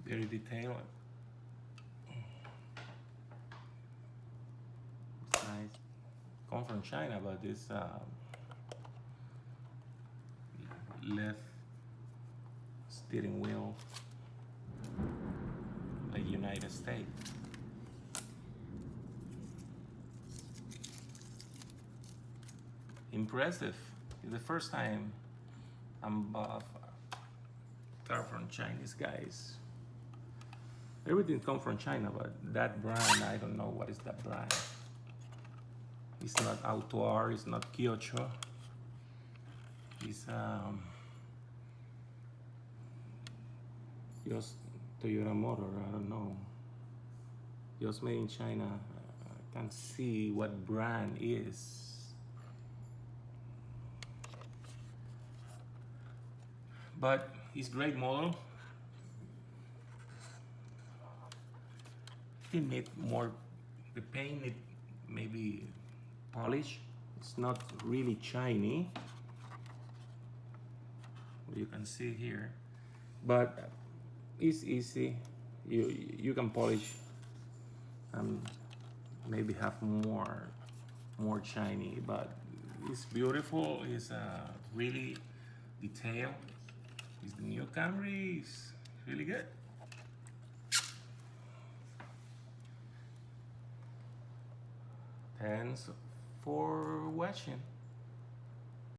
Very detailed. It's nice. Come from China, but this left steering wheel, like United States. Impressive. It's the first time I'm bought a car from Chinese guys. Everything comes from China, but that brand, I don't know what is that brand. It's not Autor, it's not Kyocho. It's just Toyota Motor, I don't know. Just made in China. I can't see what brand is. But it's great model. still need more, the paint need maybe polish. It's not really shiny, you can see here, but it's easy. You can polish and maybe have more shiny, but it's beautiful. It's really detailed. It's the new Camry. It's really good. Thanks for watching.